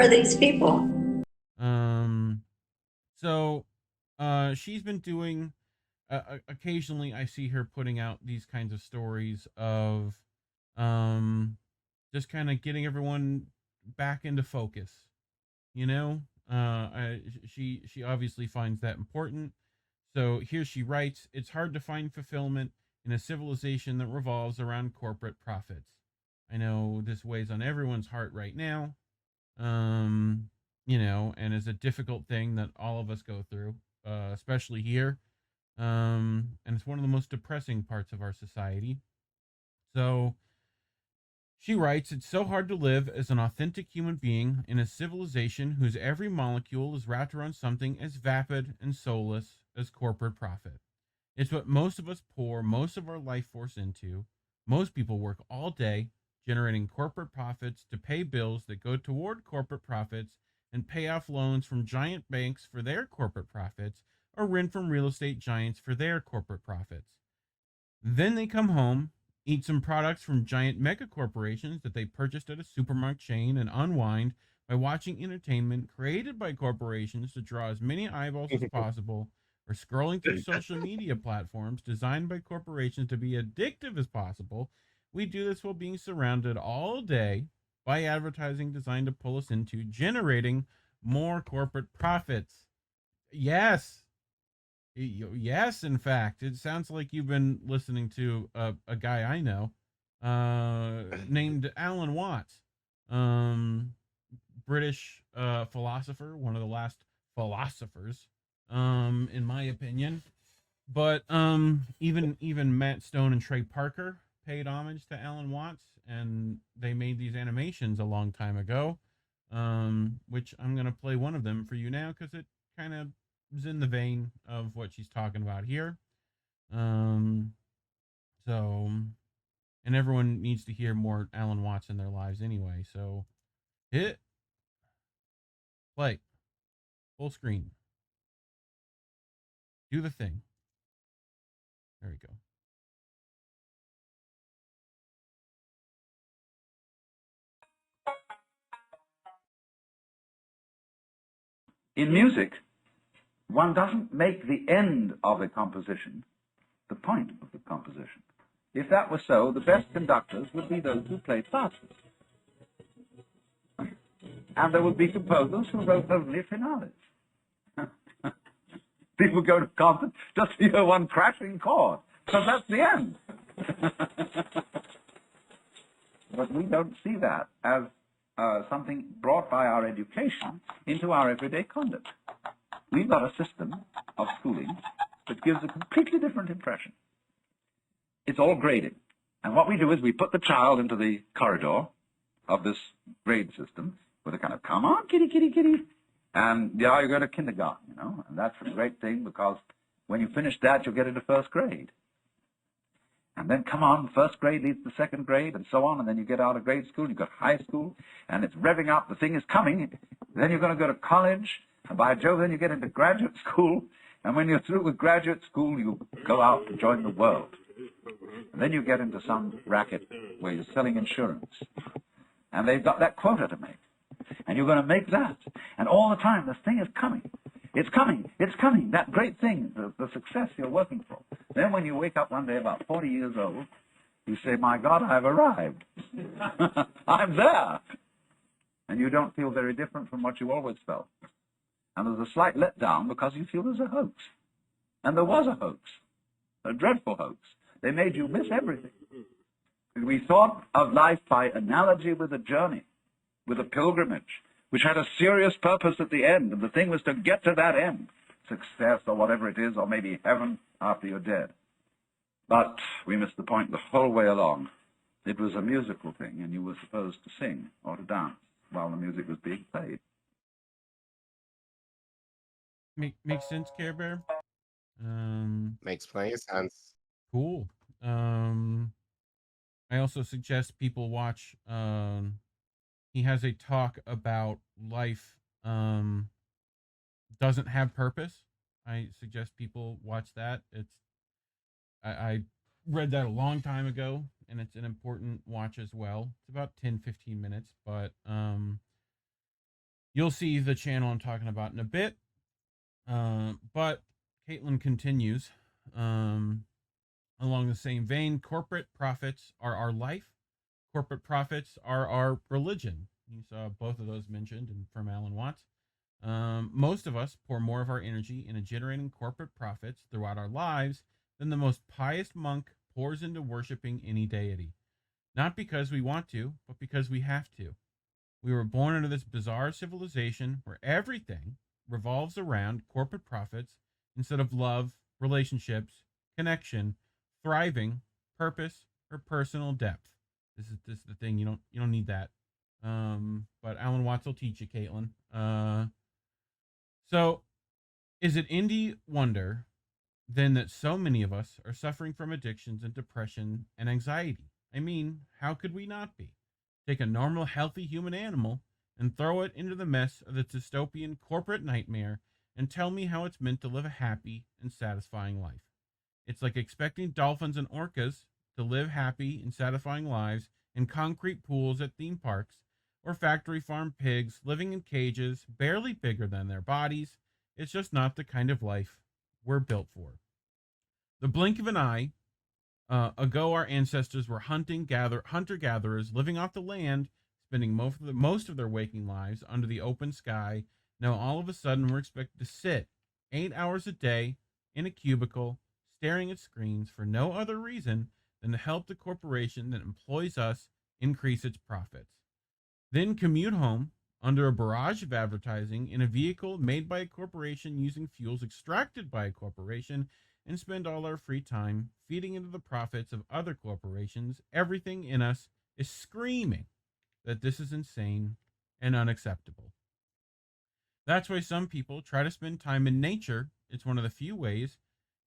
are these people? Um, so, she's been doing, occasionally I see her putting out these kinds of stories of, um, just kind of getting everyone back into focus, you know? She obviously finds that important. So here she writes, it's hard to find fulfillment in a civilization that revolves around corporate profits. I know this weighs on everyone's heart right now, um, and is a difficult thing that all of us go through, especially here. And it's one of the most depressing parts of our society. So she writes, it's so hard to live as an authentic human being in a civilization whose every molecule is wrapped around something as vapid and soulless as corporate profit. It's what most of us pour most of our life force into. Most people work all day generating corporate profits to pay bills that go toward corporate profits and pay off loans from giant banks for their corporate profits or rent from real estate giants for their corporate profits. Then they come home, eat some products from giant mega corporations that they purchased at a supermarket chain, and unwind by watching entertainment created by corporations to draw as many eyeballs as possible, or scrolling through social media platforms designed by corporations to be addictive as possible. We do this while being surrounded all day by advertising designed to pull us into generating more corporate profits. Yes, yes, in fact, it sounds like you've been listening to a guy I know, named Alan Watts, um, British philosopher, one of the last philosophers, in my opinion. But even Matt Stone and Trey Parker paid homage to Alan Watts, and they made these animations a long time ago, which I'm gonna play one of them for you now because it kind of is in the vein of what she's talking about here. Um, so, and everyone needs to hear more Alan Watts in their lives anyway. So, hit play, full screen, do the thing. There we go. In music, one doesn't make the end of a composition the point of the composition. If that were so, the best conductors would be those who played fastest. And there would be composers who wrote only finales. People go to concerts just to hear one crashing chord, because that's the end. But we don't see that as something brought by our education into our everyday conduct. We've got a system of schooling that gives a completely different impression. It's all graded. And what we do is we put the child into the corridor of this grade system with a kind of, come on, kitty, kitty, kitty. And yeah, you go to kindergarten, you know, and that's a great thing because when you finish that, you'll get into first grade. And then come on, first grade leads to second grade and so on, and then you get out of grade school, you've got high school, and it's revving up, the thing is coming. Then you're going to go to college, and by Jove, then you get into graduate school, and when you're through with graduate school, you go out and join the world. And then you get into some racket where you're selling insurance, and they've got that quota to make. And you're going to make that. And all the time, this thing is coming. It's coming. It's coming. That great thing, the success you're working for. Then when you wake up one day about 40 years old, you say, my God, I've arrived. I'm there. And you don't feel very different from what you always felt. And there's a slight letdown because you feel there's a hoax. And there was a hoax. A dreadful hoax. They made you miss everything. We thought of life by analogy with a journey, with a pilgrimage, which had a serious purpose at the end, and the thing was to get to that end, success or whatever it is, or maybe heaven after you're dead. But we missed the point the whole way along. It was a musical thing, and you were supposed to sing or to dance while the music was being played. Makes sense, Care Bear. Makes plenty of sense. Cool. I also suggest people watch. He has a talk about life. Doesn't have purpose. I suggest people watch that. I read that a long time ago, and it's an important watch as well. It's about 10-15 minutes, but You'll see the channel I'm talking about in a bit. But Caitlin continues along the same vein. Corporate profits are our life. Corporate profits are our religion. You saw both of those mentioned from Alan Watts. Most of us pour more of our energy into generating corporate profits throughout our lives than the most pious monk pours into worshiping any deity. Not because we want to, but because we have to. We were born into this bizarre civilization where everything revolves around corporate profits instead of love, relationships, connection, thriving, purpose, or personal depth. This is the thing. You don't need that. But Alan Watts will teach you, Caitlin. So is it indie wonder then that so many of us are suffering from addictions and depression and anxiety? I mean, how could we not be? Take a normal, healthy human animal and throw it into the mess of the dystopian corporate nightmare and tell me how it's meant to live a happy and satisfying life. It's like expecting dolphins and orcas to live happy and satisfying lives in concrete pools at theme parks, or factory farm pigs living in cages barely bigger than their bodies. It's just not the kind of life we're built for. The blink of an eye ago, our ancestors were hunter-gatherers living off the land, spending most of their waking lives under the open sky. Now, all of a sudden, we're expected to sit 8 hours a day in a cubicle, staring at screens for no other reason than to help the corporation that employs us increase its profits. Then commute home under a barrage of advertising in a vehicle made by a corporation using fuels extracted by a corporation, and spend all our free time feeding into the profits of other corporations. Everything in us is screaming that this is insane and unacceptable. That's why some people try to spend time in nature. It's one of the few ways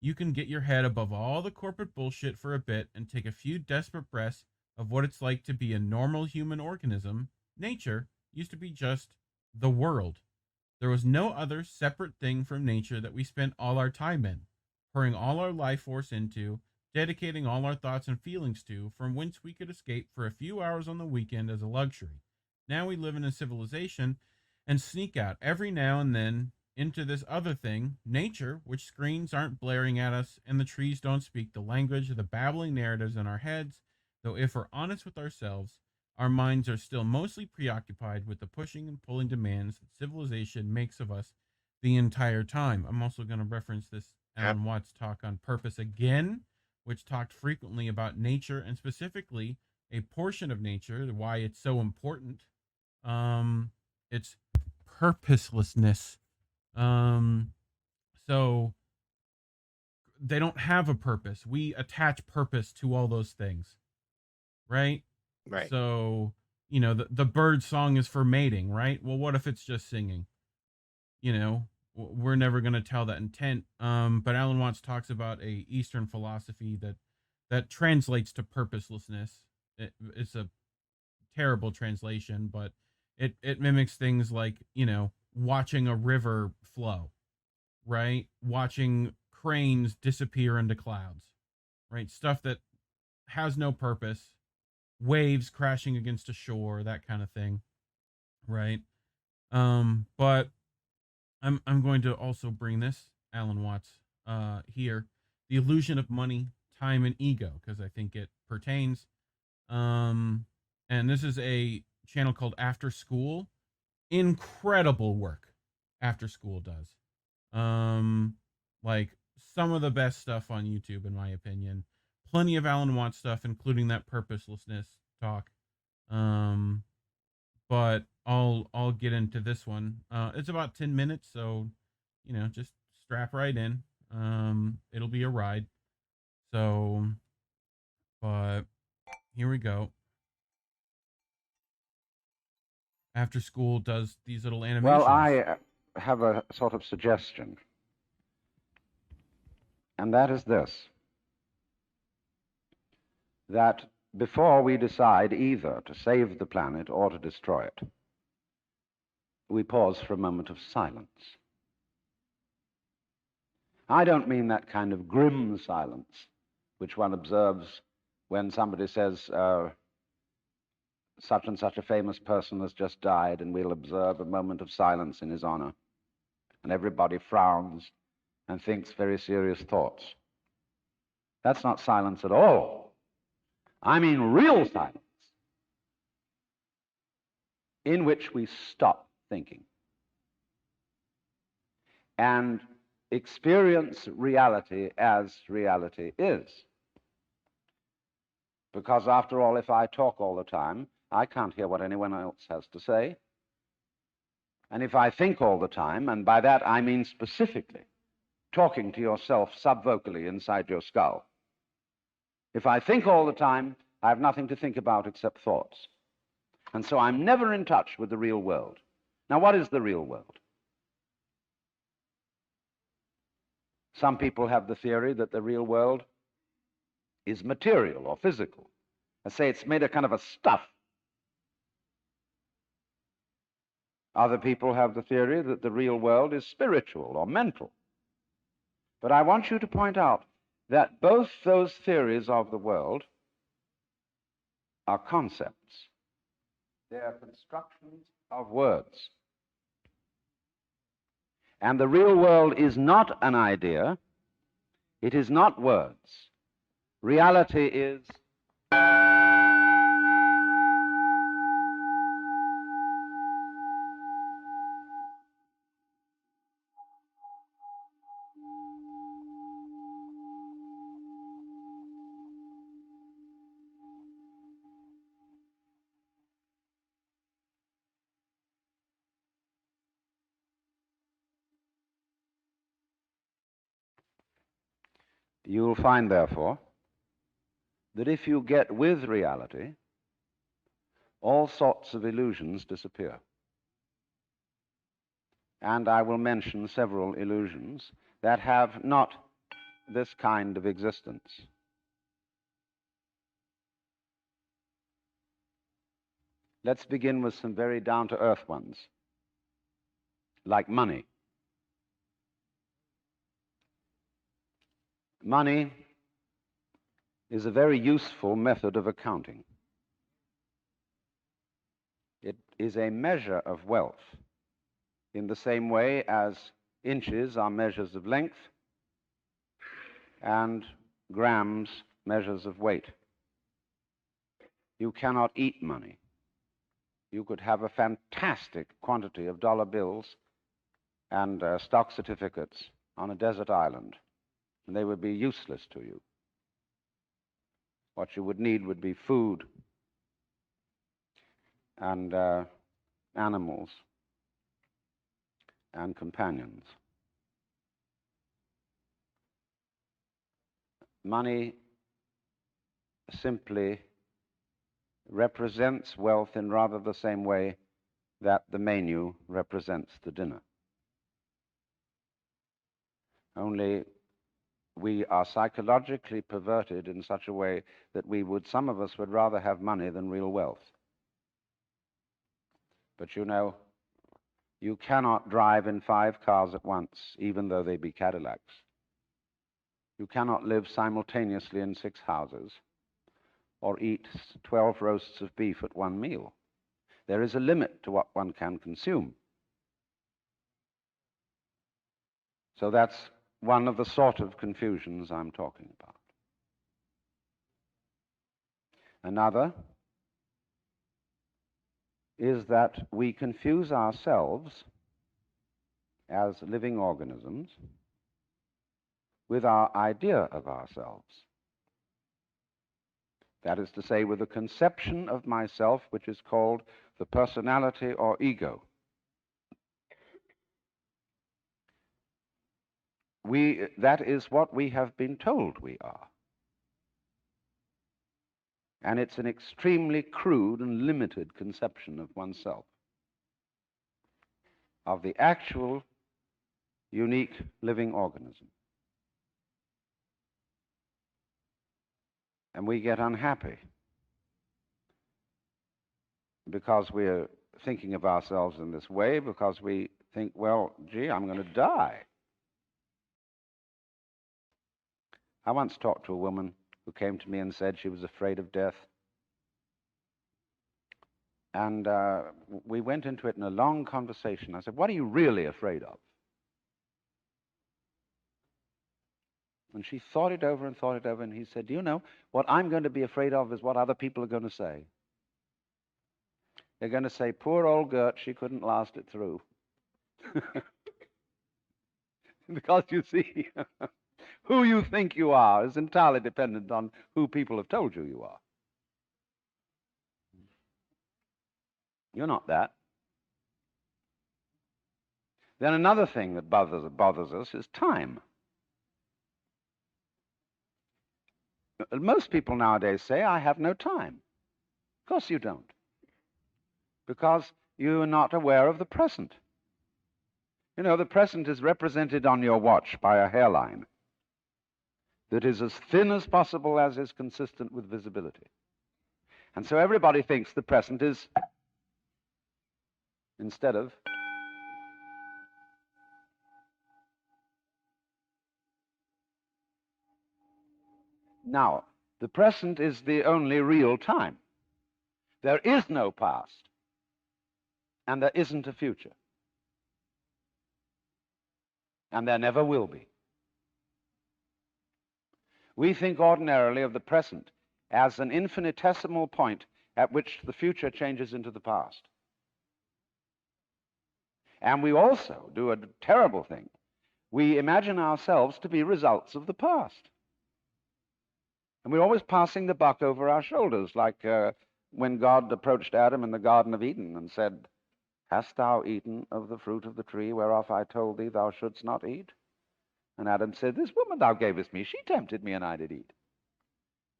you can get your head above all the corporate bullshit for a bit and take a few desperate breaths of what it's like to be a normal human organism. Nature used to be just the world. There was no other separate thing from nature that we spent all our time in, pouring all our life force into, dedicating all our thoughts and feelings to, from whence we could escape for a few hours on the weekend as a luxury. Now we live in a civilization and sneak out every now and then into this other thing, nature, which screens aren't blaring at us and the trees don't speak the language of the babbling narratives in our heads, though if we're honest with ourselves, our minds are still mostly preoccupied with the pushing and pulling demands that civilization makes of us the entire time. I'm also going to reference this Yep. Alan Watts talk on purpose again, which talked frequently about nature and specifically a portion of nature, why it's so important. It's purposelessness. So they don't have a purpose. We attach purpose to all those things, right? Right. So, the bird song is for mating, right? Well, what if it's just singing? We're never going to tell that intent. But Alan Watts talks about a Eastern philosophy that translates to purposelessness. It's a terrible translation, but it mimics things like, watching a river flow, right? Watching cranes disappear into clouds, right? Stuff that has no purpose, waves crashing against a shore, that kind of thing, right? But I'm going to also bring this Alan Watts here, the illusion of money, time, and ego, because I think it pertains. And this is a channel called After School. Incredible work After School does. Like some of the best stuff on YouTube, in my opinion. Plenty of Alan Watts stuff, including that purposelessness talk. But I'll get into this one. It's about 10 minutes, so just strap right in. It'll be a ride. So, but here we go. After School does these little animations. Well, I have a sort of suggestion, and that is this: that before we decide either to save the planet or to destroy it, we pause for a moment of silence. I don't mean that kind of grim silence which one observes when somebody says such and such a famous person has just died, and we'll observe a moment of silence in his honor. And everybody frowns and thinks very serious thoughts. That's not silence at all. I mean real silence, in which we stop thinking and experience reality as reality is. Because after all, if I talk all the time, I can't hear what anyone else has to say. And if I think all the time, and by that I mean specifically talking to yourself subvocally inside your skull, if I think all the time, I have nothing to think about except thoughts. And so I'm never in touch with the real world. Now, what is the real world? Some people have the theory that the real world is material or physical. I say it's made of kind of a stuff. Other people have the theory that the real world is spiritual or mental. But I want you to point out that both those theories of the world are concepts. They are constructions of words. And the real world is not an idea. It is not words. Reality is you'll find, therefore, that if you get with reality, all sorts of illusions disappear. And I will mention several illusions that have not this kind of existence. Let's begin with some very down-to-earth ones, like money. Money is a very useful method of accounting. It is a measure of wealth in the same way as inches are measures of length and grams measures of weight. You cannot eat money. You could have a fantastic quantity of dollar bills and stock certificates on a desert island, and they would be useless to you. What you would need would be food and animals and companions. Money simply represents wealth in rather the same way that the menu represents the dinner. Only we are psychologically perverted in such a way that some of us would rather have money than real wealth. But you know, you cannot drive in 5 cars at once, even though they be Cadillacs. You cannot live simultaneously in 6 houses or eat 12 roasts of beef at one meal. There is a limit to what one can consume. So that's one of the sort of confusions I'm talking about. Another is that we confuse ourselves as living organisms with our idea of ourselves. That is to say, with a conception of myself which is called the personality or ego. That is what we have been told we are. And it's an extremely crude and limited conception of oneself, of the actual unique living organism. And we get unhappy because we're thinking of ourselves in this way, because we think, well, gee, I'm going to die. I once talked to a woman who came to me and said she was afraid of death. And we went into it in a long conversation. I said, what are you really afraid of? And she thought it over and thought it over, and he said, do you know, what I'm going to be afraid of is what other people are going to say. They're going to say, poor old Gert, she couldn't last it through. Because you see, who you think you are is entirely dependent on who people have told you you are. You're not that. Then another thing that bothers us is time. Most people nowadays say, I have no time. Of course you don't. Because you are not aware of the present. You know, the present is represented on your watch by a hairline that is as thin as possible as is consistent with visibility. And so everybody thinks the present is instead of now. The present is the only real time. There is no past, and there isn't a future. And there never will be. We think ordinarily of the present as an infinitesimal point at which the future changes into the past. And we also do a terrible thing. We imagine ourselves to be results of the past. And we're always passing the buck over our shoulders, like when God approached Adam in the Garden of Eden and said, hast thou eaten of the fruit of the tree whereof I told thee thou shouldst not eat? And Adam said, this woman thou gavest me, she tempted me, and I did eat.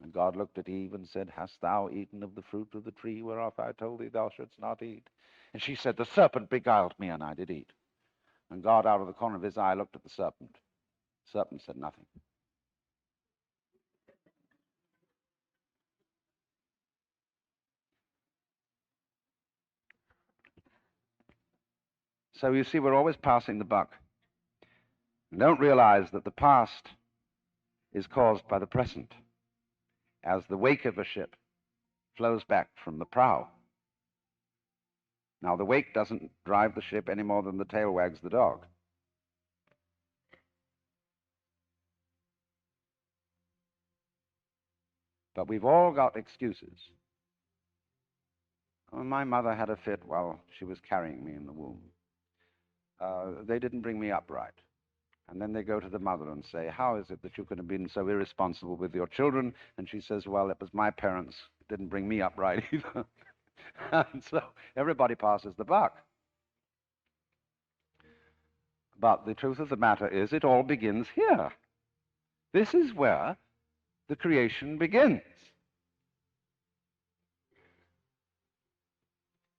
And God looked at Eve and said, hast thou eaten of the fruit of the tree whereof I told thee thou shouldst not eat? And she said, the serpent beguiled me, and I did eat. And God, out of the corner of his eye, looked at the serpent. The serpent said nothing. So you see, we're always passing the buck. And don't realize that the past is caused by the present, as the wake of a ship flows back from the prow. Now, the wake doesn't drive the ship any more than the tail wags the dog. But we've all got excuses. Oh, my mother had a fit while she was carrying me in the womb. They didn't bring me up right. And then they go to the mother and say, how is it that you could have been so irresponsible with your children? And she says, well, it was my parents didn't bring me up right either. And so everybody passes the buck. But the truth of the matter is, it all begins here. This is where the creation begins.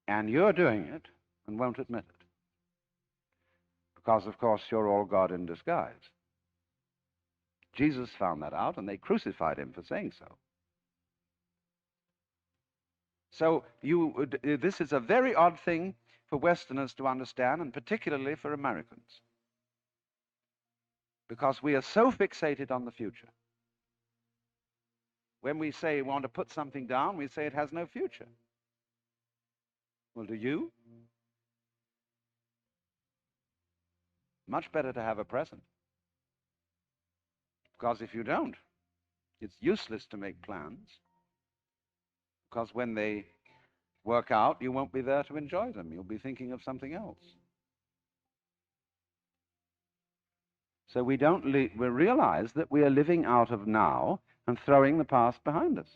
And you're doing it and won't admit it. Because, of course, you're all God in disguise. Jesus found that out, and they crucified him for saying so. So this is a very odd thing for Westerners to understand, and particularly for Americans. Because we are so fixated on the future. When we say we want to put something down, we say it has no future. Well, do you? Much better to have a present. Because if you don't, it's useless to make plans. Because when they work out, you won't be there to enjoy them. You'll be thinking of something else. So we realize that we are living out of now and throwing the past behind us.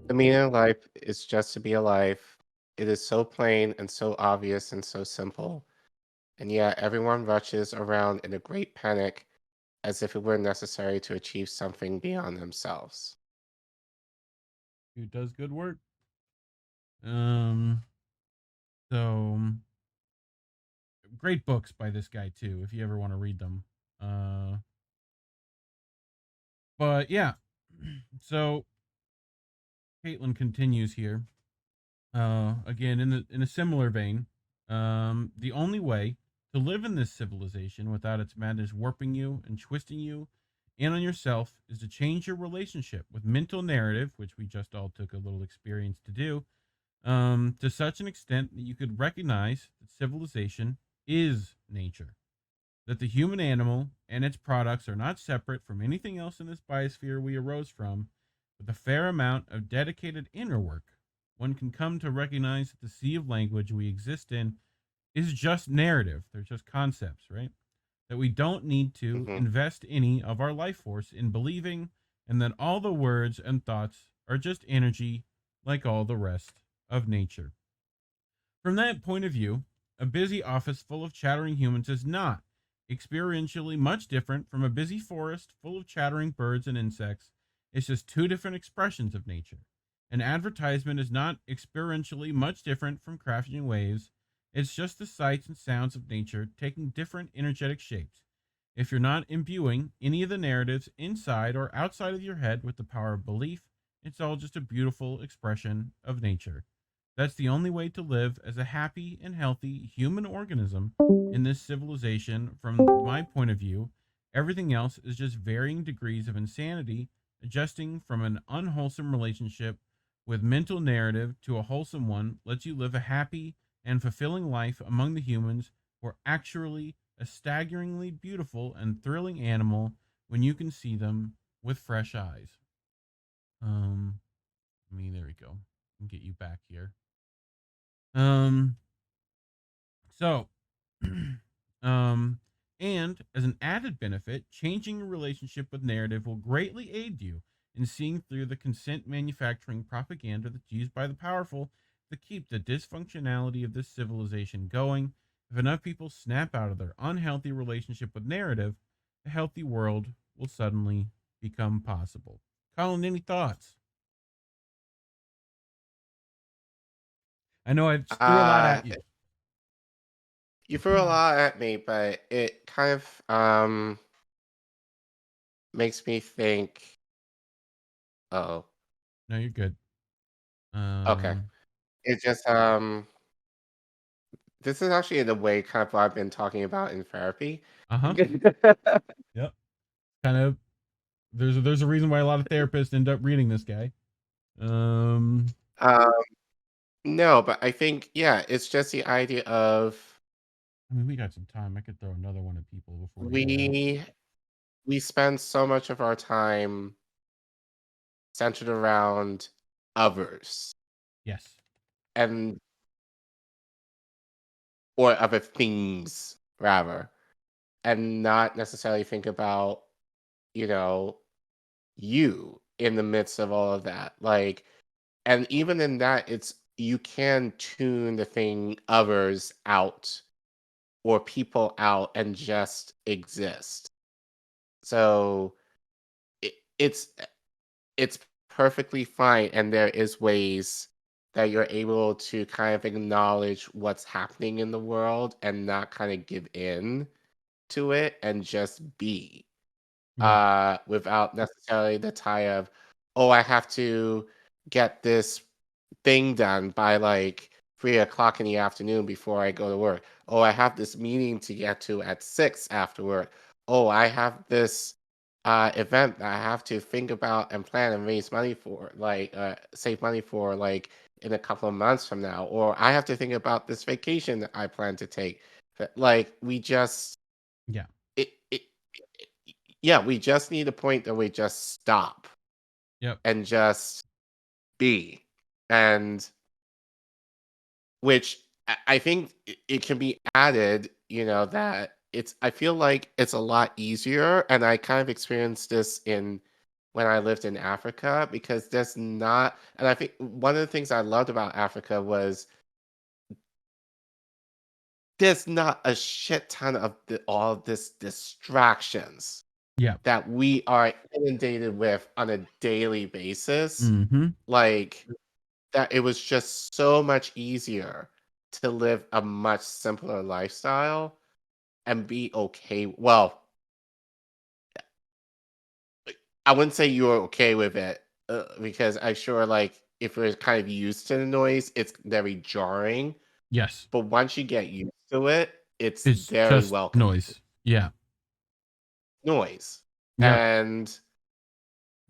The meaning of life is just to be alive. It is so plain and so obvious and so simple. And yet everyone rushes around in a great panic as if it were necessary to achieve something beyond themselves. Who does good work. So great books by this guy too, if you ever want to read them. But yeah, so Caitlin continues here. Again, in a similar vein, the only way To live in this civilization without its madness warping you and twisting you in on yourself is to change your relationship with mental narrative, which we just all took a little experience to do, to such an extent that you could recognize that civilization is nature, that the human animal and its products are not separate from anything else in this biosphere we arose from. With a fair amount of dedicated inner work, one can come to recognize that the sea of language we exist in is just narrative. They're just concepts, right? That we don't need to invest any of our life force in believing, and that all the words and thoughts are just energy like all the rest of nature. From that point of view, a busy office full of chattering humans is not experientially much different from a busy forest full of chattering birds and insects. It's just two different expressions of nature. An advertisement is not experientially much different from crashing waves. It's just the sights and sounds of nature taking different energetic shapes. If you're not imbuing any of the narratives inside or outside of your head with the power of belief, it's all just a beautiful expression of nature. That's the only way to live as a happy and healthy human organism in this civilization. From my point of view, everything else is just varying degrees of insanity, adjusting from an unwholesome relationship with mental narrative to a wholesome one lets you live a happy and fulfilling life among the humans who are actually a staggeringly beautiful and thrilling animal when you can see them with fresh eyes. There we go. Get you back here. So, and as an added benefit, changing your relationship with narrative will greatly aid you in seeing through the consent manufacturing propaganda that's used by the powerful to keep the dysfunctionality of this civilization going. If enough people snap out of their unhealthy relationship with narrative, a healthy world will suddenly become possible. Collin, any thoughts? I know I threw a lot at you. You threw a lot at me, but it kind of makes me think. Oh, No, you're good. okay. It just this is actually the way kind of what I've been talking about in therapy. Yep. Kind of. There's a reason why a lot of therapists end up reading this guy. No, but I think it's just the idea of we got some time. I could throw another one at people before we spend so much of our time centered around others. Yes. Or other things, rather, and not necessarily think about, you in the midst of all of that. Like, and even in that, you can tune the thing others out or people out and just exist. So it's perfectly fine, and there is ways that you're able to kind of acknowledge what's happening in the world and not kind of give in to it and just be, without necessarily the tie of, oh, I have to get this thing done by like 3 o'clock in the afternoon before I go to work. Oh, I have this meeting to get to at 6 afterward. Oh, I have this event that I have to think about and plan and raise money for, like save money for, like in a couple of months from now. Or I have to think about this vacation that I plan to take. Like we just, we just need a point that we just stop. Yep. And just be. And which I think it can be added, that I feel like it's a lot easier. And I kind of experienced this when I lived in Africa, because and I think one of the things I loved about Africa was there's not a shit ton of all this distractions that we are inundated with on a daily basis. Like that, it was just so much easier to live a much simpler lifestyle and be okay. Well, I wouldn't say you were okay with it, because I'm sure, like, if you're kind of used to the noise, it's very jarring. Yes. But once you get used to it, it's It's very just welcome. noise. Yeah. Noise. Yeah. And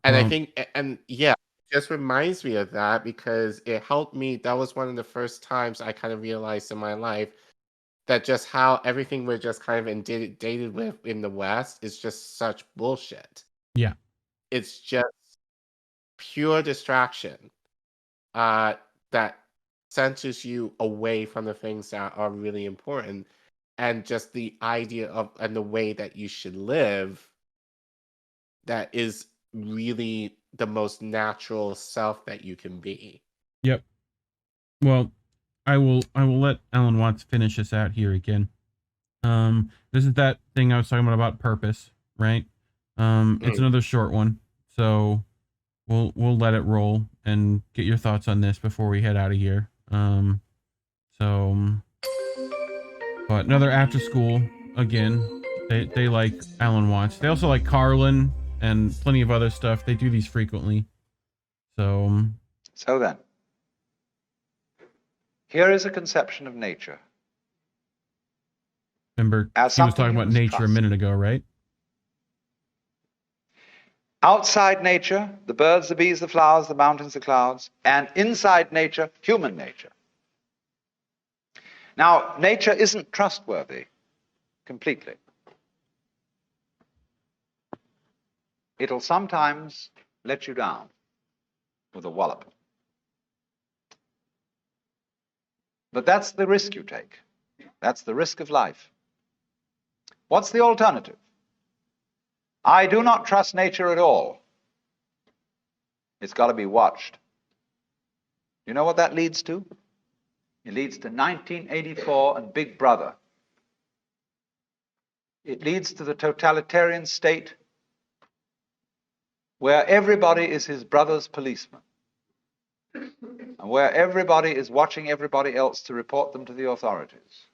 I think, and yeah, it just reminds me of that because it helped me. That was one of the first times I kind of realized in my life that just how everything we're just kind of inundated with in the West is just such bullshit. Yeah. It's just pure distraction that centers you away from the things that are really important, and just the idea of and the way that you should live that is really the most natural self that you can be. Yep. Well, I will let Alan Watts finish us out here again. This is that thing I was talking about purpose, right? It's another short one, so we'll let it roll and get your thoughts on this before we head out of here. But another after school again. They like Alan Watts. They also like Collin and plenty of other stuff. They do these frequently. So then, here is a conception of nature. remember, As she was something talking you about must nature a trust. minute ago, right? Outside nature, the birds, the bees, the flowers, the mountains, the clouds, and inside nature, human nature. Now, nature isn't trustworthy completely. It'll sometimes let you down with a wallop. But that's the risk you take. That's the risk of life. What's the alternative? I do not trust nature at all. It's got to be watched. You know what that leads to? It leads to 1984 and Big Brother. It leads to the totalitarian state where everybody is his brother's policeman, and where everybody is watching everybody else to report them to the authorities,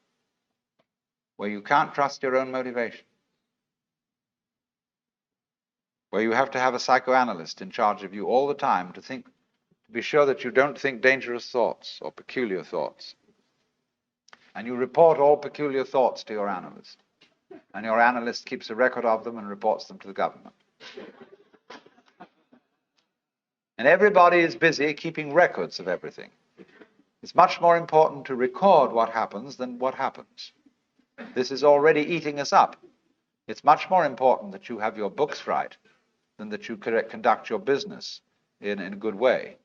where you can't trust your own motivation, where you have to have a psychoanalyst in charge of you all the time to be sure that you don't think dangerous thoughts or peculiar thoughts. And you report all peculiar thoughts to your analyst, and your analyst keeps a record of them and reports them to the government. And everybody is busy keeping records of everything. It's much more important to record what happens than what happens. This is already eating us up. It's much more important that you have your books right than that you conduct your business in a good way.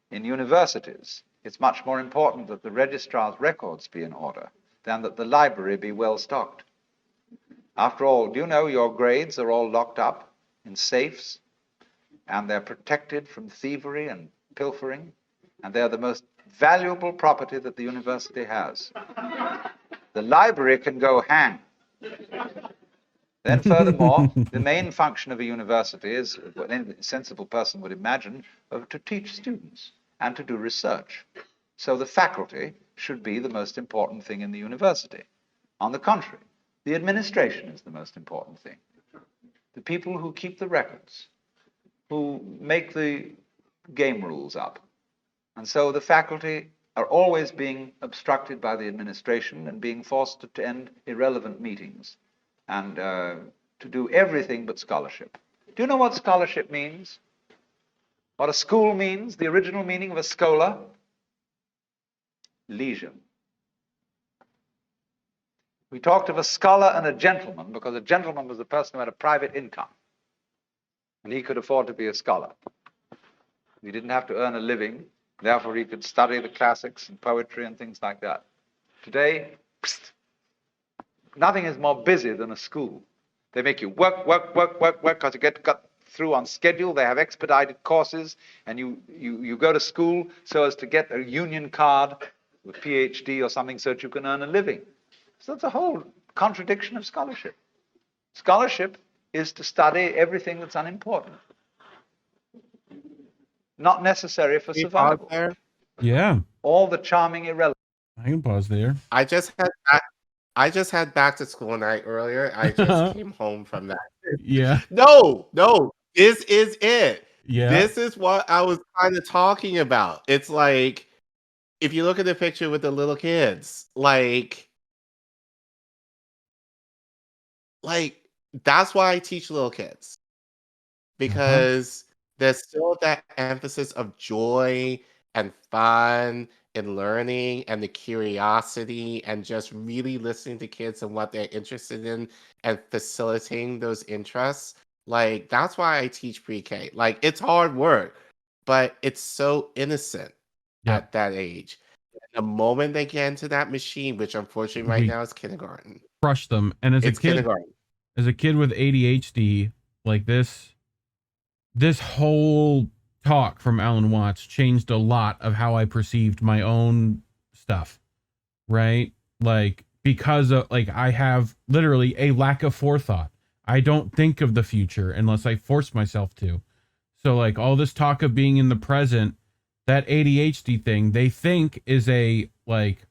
In universities, it's much more important that the registrar's records be in order than that the library be well stocked. After all, do you know your grades are all locked up in safes, and they're protected from thievery and pilfering, and they're the most valuable property that the university has. The library can go hang. Then furthermore, the main function of a university is, what any sensible person would imagine, to teach students and to do research. So the faculty should be the most important thing in the university. On the contrary, the administration is the most important thing. The people who keep the records, who make the game rules up. And so the faculty are always being obstructed by the administration and being forced to attend irrelevant meetings and to do everything but scholarship. Do you know what scholarship means? What a school means? The original meaning of a schola? Leisure. We talked of a scholar and a gentleman because a gentleman was a person who had a private income, and he could afford to be a scholar. He didn't have to earn a living, therefore he could study the classics and poetry and things like that. Today, nothing is more busy than a school. They make you work, because you get cut through on schedule. They have expedited courses, and you go to school so as to get a union card, a PhD or something, so that you can earn a living. So that's a whole contradiction of scholarship. Scholarship is to study everything that's unimportant, not necessary for Can we pause survival. there? Yeah, All the charming irrelevant. I can pause there. I just had back to school night earlier. I just came home from that. Yeah, No, this is it. yeah. This is what I was kind of talking about. It's like, if you look at the picture with the little kids, like, like, that's why I teach little kids. Because there's still that emphasis of joy and fun and learning and the curiosity and just really listening to kids and what they're interested in and facilitating those interests. Like, that's why I teach pre-K. Like, it's hard work, but it's so innocent Yep. at that age. The moment they get into that machine, which unfortunately right We now is kindergarten. crush them. And as It's a kid, kindergarten. with ADHD, like this whole talk from Alan Watts changed a lot of how I perceived my own stuff, right? Like, because of, like, I have literally a lack of forethought. I don't think of the future unless I force myself to. So, like, all this talk of being in the present, that ADHD thing, they think is a, like,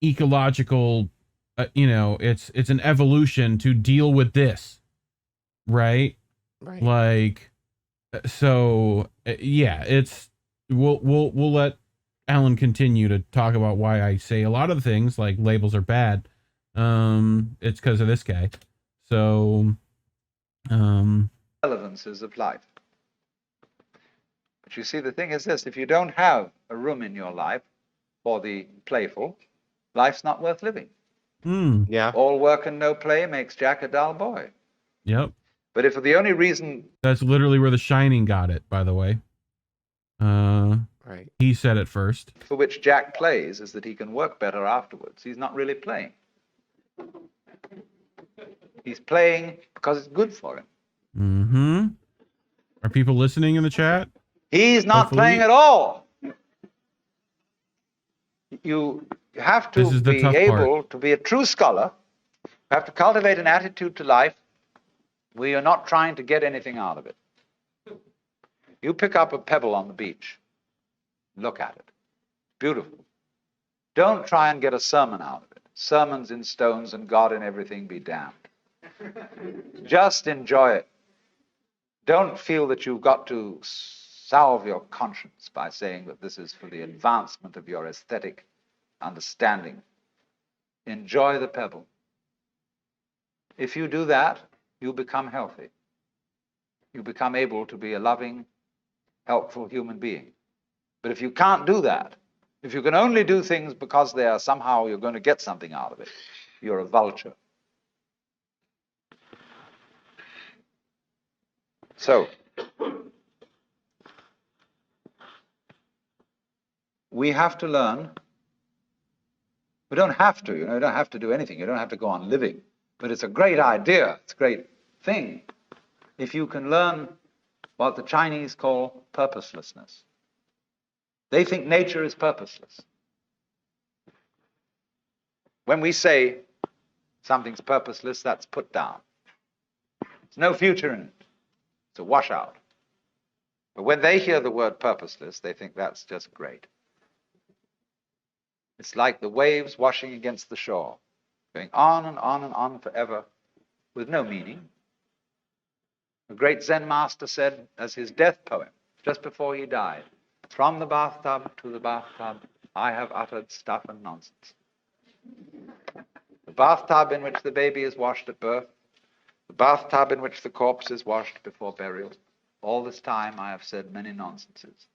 ecological, it's an evolution to deal with this, right? Right. Like, so yeah, it's we'll let Alan continue to talk about why I say a lot of things like labels are bad. It's because of this guy. So relevances of life. But you see, the thing is this: if you don't have a room in your life for the playful, life's not worth living. Yeah. All work and no play makes Jack a dull boy. Yep. But if the only reason... That's literally where The Shining got it, by the way. Right. He said it first. For which Jack plays is that he can work better afterwards. He's not really playing. He's playing because it's good for him. Mm-hmm. Are people listening in the chat? He's not Hopefully. playing at all. You have to be able to be a true scholar. You have to cultivate an attitude to life where you're not trying to get anything out of it. You pick up a pebble on the beach. Look at it. Beautiful. Don't try and get a sermon out of it. Sermons in stones and God in everything be damned. Just enjoy it. Don't feel that you've got to salve your conscience by saying that this is for the advancement of your aesthetic understanding. Enjoy the pebble. If you do that, you become healthy. You become able to be a loving, helpful human being. But if you can't do that, if you can only do things because they are somehow you're going to get something out of it, you're a vulture. So, we have to learn. We don't have to, you don't have to do anything. You don't have to go on living. But it's a great idea. It's a great thing if you can learn what the Chinese call purposelessness. They think nature is purposeless. When we say something's purposeless, that's put down. There's no future in it. It's a washout. But when they hear the word purposeless, they think that's just great. It's like the waves washing against the shore, going on and on and on forever with no meaning. A great Zen master said as his death poem, just before he died, "From the bathtub to the bathtub, I have uttered stuff and nonsense." The bathtub in which the baby is washed at birth, the bathtub in which the corpse is washed before burial, all this time I have said many nonsenses.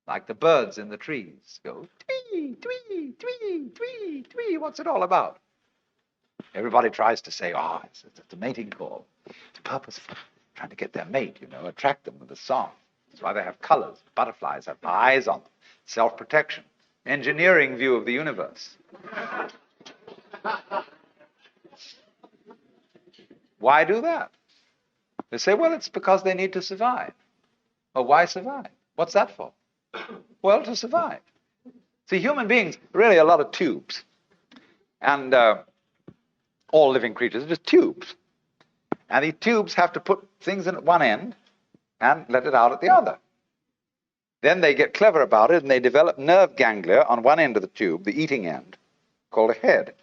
Like the birds in the trees go, twee, twee, twee, twee, twee. What's it all about? Everybody tries to say, it's a mating call. It's purposeful. Trying to get their mate, attract them with a song. That's why they have colors. Butterflies have eyes on them. Self-protection. Engineering view of the universe. Why do that? They say, well, it's because they need to survive. Well, why survive? What's that for? Well, to survive. See, human beings are really a lot of tubes. And all living creatures are just tubes. And these tubes have to put things in at one end and let it out at the other. Then they get clever about it and they develop nerve ganglia on one end of the tube, the eating end, called a head.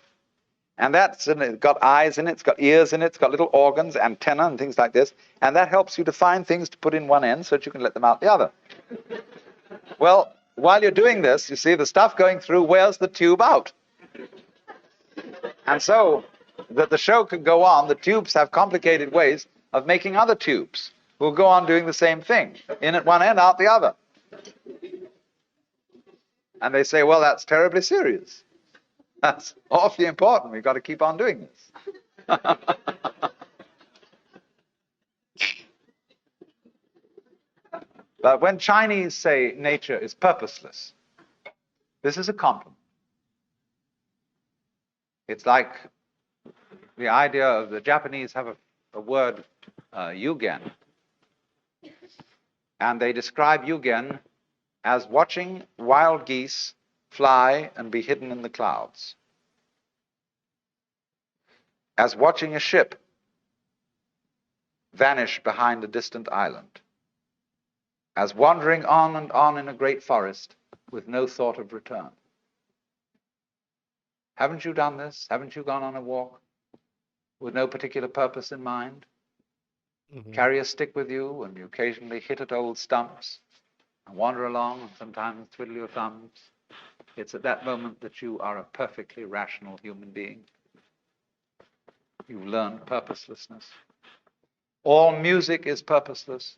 And it's got eyes in it, it's got ears in it, it's got little organs, antenna and things like this. And that helps you to find things to put in one end so that you can let them out the other. Well, while you're doing this, you see the stuff going through wears the tube out. And so that the show can go on. The tubes have complicated ways of making other tubes who will go on doing the same thing, in at one end, out the other. And they say, well, that's terribly serious. That's awfully important. We've got to keep on doing this. But when Chinese say nature is purposeless, this is a compliment. It's like the idea of the Japanese have a word, yugen, and they describe yugen as watching wild geese fly and be hidden in the clouds, as watching a ship vanish behind a distant island, as wandering on and on in a great forest with no thought of return. Haven't you done this? Haven't you gone on a walk with no particular purpose in mind? Mm-hmm. Carry a stick with you, and you occasionally hit at old stumps and wander along and sometimes twiddle your thumbs. It's at that moment that you are a perfectly rational human being. You've learned purposelessness. All music is purposeless.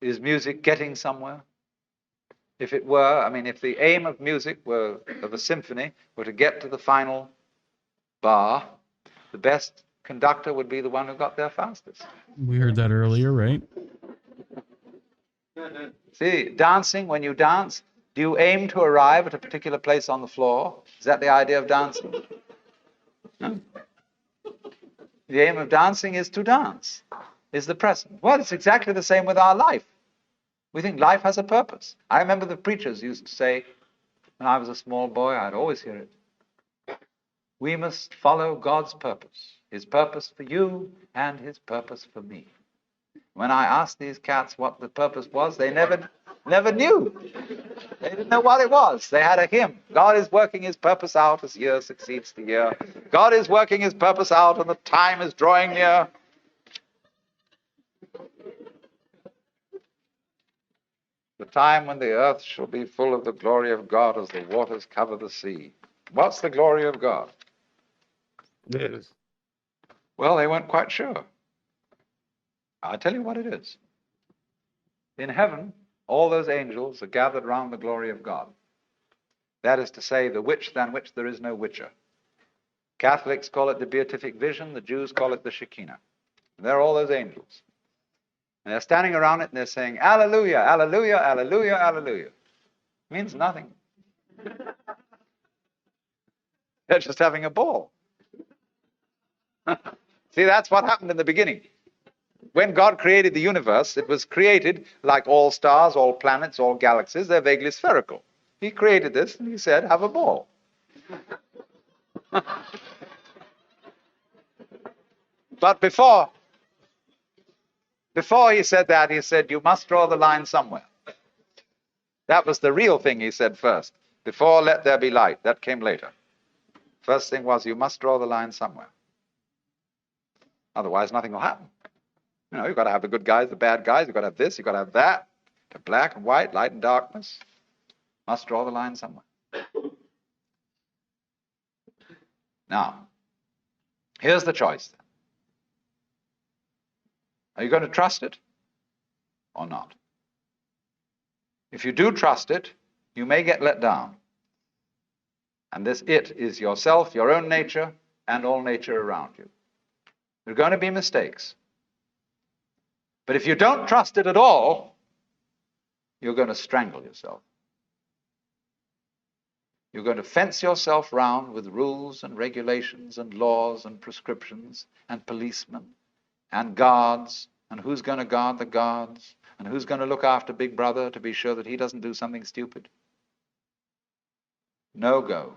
Is music getting somewhere? If it were, I mean, if the aim of music were, of a symphony, were to get to the final bar, the best conductor would be the one who got there fastest. We heard that earlier, right? See, dancing, when you dance, do you aim to arrive at a particular place on the floor? Is that the idea of dancing? No. The aim of dancing is to dance, is the present. Well, it's exactly the same with our life. We think life has a purpose. I remember the preachers used to say, when I was a small boy, I'd always hear it. We must follow God's purpose, his purpose for you and his purpose for me. When I asked these cats what the purpose was, they never knew. They didn't know what it was. They had a hymn. God is working his purpose out as year succeeds to year. God is working his purpose out and the time is drawing near. The time when the earth shall be full of the glory of God as the waters cover the sea. What's the glory of God? Yes. Well, they weren't quite sure. I'll tell you what it is. In heaven, all those angels are gathered round the glory of God. That is to say, the which than which there is no whicher. Catholics call it the beatific vision, the Jews call it the Shekinah. And there are all those angels. And they're standing around it and they're saying, Alleluia, Alleluia, Alleluia, Alleluia. It means nothing. They're just having a ball. See, that's what happened in the beginning. When God created the universe, it was created like all stars, all planets, all galaxies. They're vaguely spherical. He created this and he said, have a ball. But before he said that, he said, you must draw the line somewhere. That was the real thing he said first. Before let there be light. That came later. First thing was, you must draw the line somewhere. Otherwise, nothing will happen. You know, you've got to have the good guys, the bad guys. You've got to have this, you've got to have that. The black and white, light and darkness. Must draw the line somewhere. Now, here's the choice. Are you going to trust it or not? If you do trust it, you may get let down. And this it is yourself, your own nature, and all nature around you. There are going to be mistakes. But if you don't trust it at all, you're going to strangle yourself. You're going to fence yourself round with rules and regulations and laws and prescriptions and policemen and guards, and who's going to guard the guards, and who's going to look after Big Brother to be sure that he doesn't do something stupid. No go.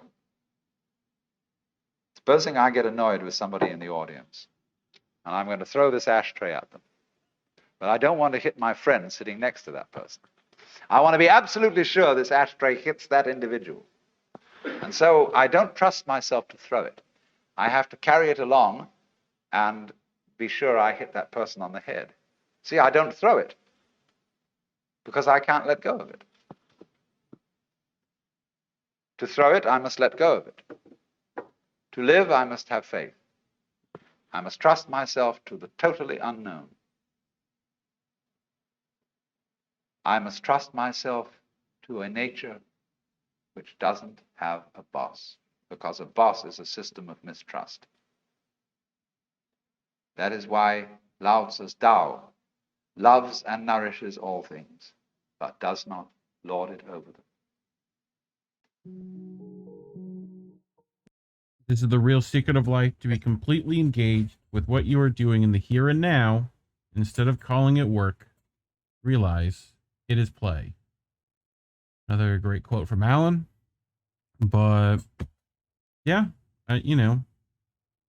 Supposing I get annoyed with somebody in the audience, and I'm going to throw this ashtray at them, but I don't want to hit my friend sitting next to that person. I want to be absolutely sure this ashtray hits that individual. And so I don't trust myself to throw it. I have to carry it along and be sure I hit that person on the head. See, I don't throw it because I can't let go of it. To throw it, I must let go of it. To live, I must have faith. I must trust myself to the totally unknown. I must trust myself to a nature which doesn't have a boss, because a boss is a system of mistrust. That is why Lao Tzu's Tao loves and nourishes all things, but does not lord it over them. This is the real secret of life, to be completely engaged with what you are doing in the here and now, instead of calling it work. Realize it is play. Another great quote from Alan. But yeah, you know,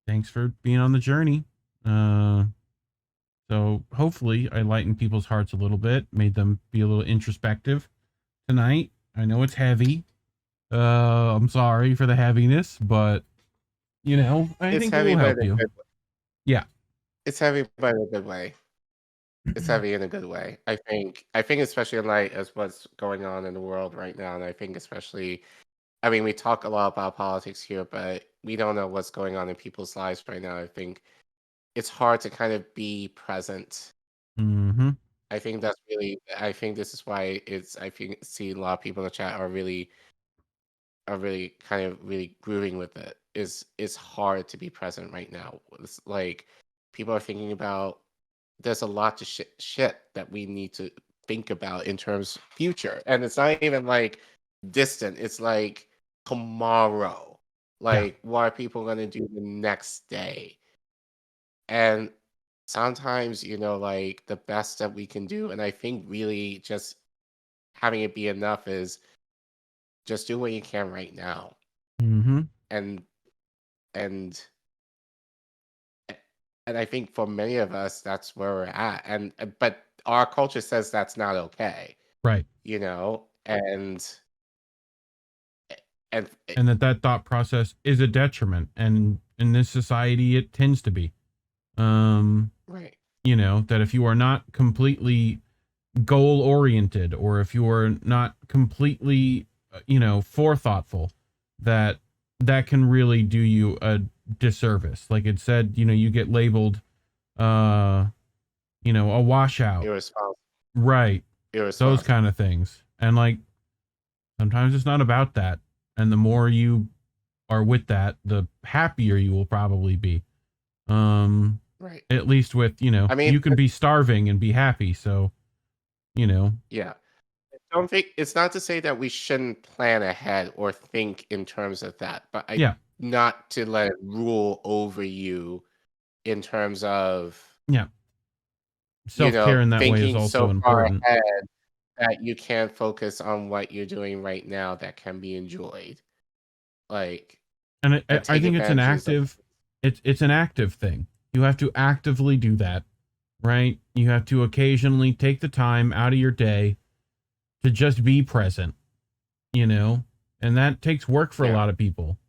thanks for being on the journey. So hopefully I lightened people's hearts a little bit, made them be a little introspective tonight. I know it's heavy. I'm sorry for the heaviness, but you know, I think it will help you. Yeah. It's heavy, but in a good way. It's heavy in a good way. I think especially in light as what's going on in the world right now, and I think especially, I mean, we talk a lot about politics here, but we don't know what's going on in people's lives right now. I think it's hard to kind of be present. Mm-hmm. I think that's really, I think this is why I think see a lot of people in the chat are really kind of really grooving with it. It's hard to be present right now. It's like people are thinking about, there's a lot to shit that we need to think about in terms of future, and it's not even like distant. It's like tomorrow. Like, what are people going to do the next day? And sometimes, you know, like the best that we can do, and I think really just having it be enough, is just do what you can right now. Mm-hmm. And I think for many of us, that's where we're at. And but our culture says that's not okay, Right. you know, and that thought process is a detriment, and in this society it tends to be. Right. You know, that if you are not completely goal oriented, or if you are not completely, you know, forethoughtful, that can really do you a disservice. Like it said, you know, you get labeled, you know, a washout. Irresponsible. Right. Irresponsible. Those kind of things. And like, sometimes it's not about that. And the more you are with that, the happier you will probably be. Right. At least with, you know, I mean, you can be starving and be happy. So, you know. Yeah. I don't think, it's not to say that we shouldn't plan ahead or think in terms of that, but not to let it rule over you in terms of, self-care in that way is also so important. Far ahead that you can't focus on what you're doing right now that can be enjoyed. Like, and I think it's an active, it's an active thing. You have to actively do that, right? You have to occasionally take the time out of your day to just be present, you know, and that takes work for a lot of people.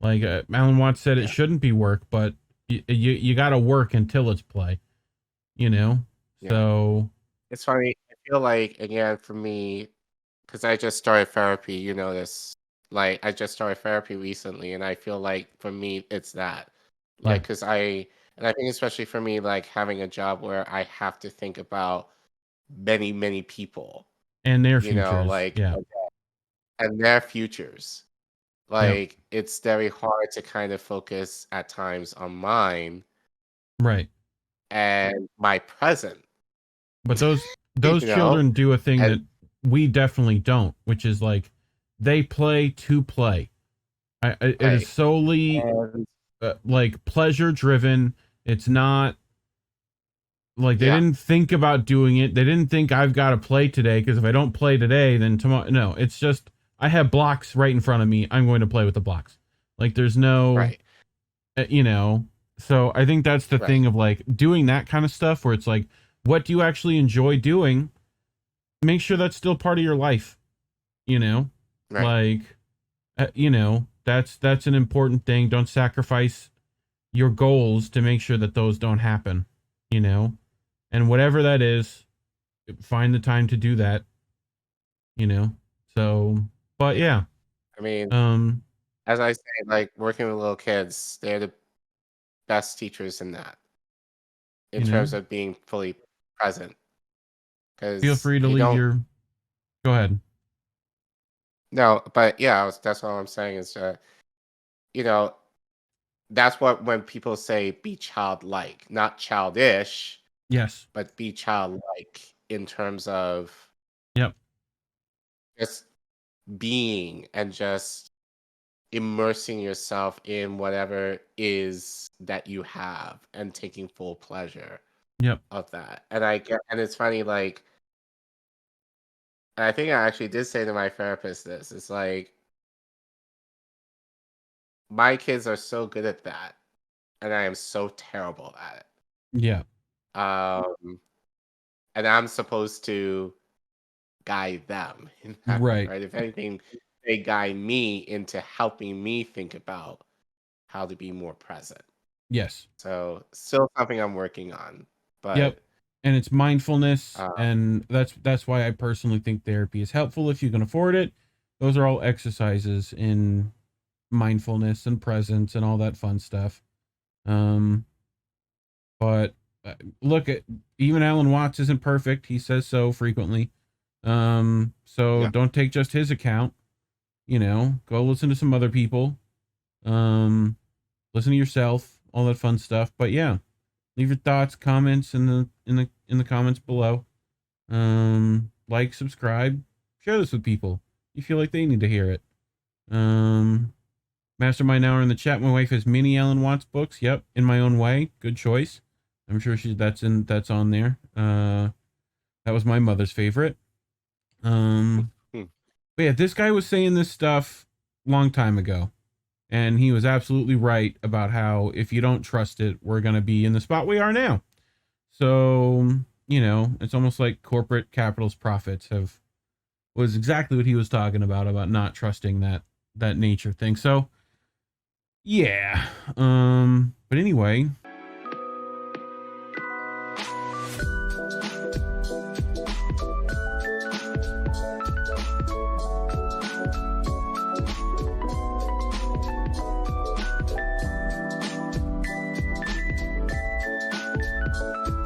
Like Alan Watts said, it shouldn't be work, but you got to work until it's play, you know? So it's funny. I feel like, again, for me, because I just started therapy, you know, like I just started therapy recently, and I feel like for me, it's that, like, because I think especially for me, like having a job where I have to think about many, many people and their futures, know, like, and their futures. Like, it's very hard to kind of focus at times on mine, right, and my present. But those children do a thing that we definitely don't, which is like they play to play. It is solely like pleasure driven. It's not like they didn't think about doing it. They didn't think I've got to play today, because if I don't play today, then tomorrow. No, it's just I have blocks right in front of me. I'm going to play with the blocks. Like there's no, you know. So I think that's the thing of like doing that kind of stuff where it's like, what do you actually enjoy doing? Make sure that's still part of your life, you know, like, you know, that's an important thing. Don't sacrifice your goals to make sure that those don't happen, you know, and whatever that is, find the time to do that, you know? So, but yeah, I mean, as I say, like working with little kids, they're the best teachers in that, in You terms know, of being fully present. feel Because free to you leave don't. your. Go ahead. No, but yeah, that's all I'm saying is, you know, that's what when people say be childlike, not childish, Yes. but be childlike in terms of Yep. just being and just immersing yourself in whatever is that you have and taking full pleasure Yep. of that. And it's funny, like, and I think I actually did say to my therapist this, it's like, my kids are so good at that, and I am so terrible at Yeah. it. And I'm supposed to guide them in that, Right. right? If anything, they guide me into helping me think about how to be more present. Yes. So still something I'm working on, Yep. but And it's mindfulness, uh, and that's why I personally think therapy is helpful if you can afford it. Those are all exercises in mindfulness and presence and all that fun stuff. Um, but look at even Alan Watts isn't perfect. He says so frequently. So yeah, don't take just his account. Go listen to some other people. Listen to yourself, all that fun stuff. But yeah, leave your thoughts, comments in the comments below. Like, subscribe, share this with people. You feel like they need to hear it. Mastermind Hour in the chat. My wife has many Alan Watts books. Yep, in my own way. Good choice. I'm sure that's on there. That was my mother's favorite. Hmm. But yeah, this guy was saying this stuff long time ago, and he was absolutely right about how if you don't trust it, we're gonna be in the spot we are now. So it's almost like corporate capitalist profits was exactly what he was talking about not trusting that nature thing. So yeah. But anyway,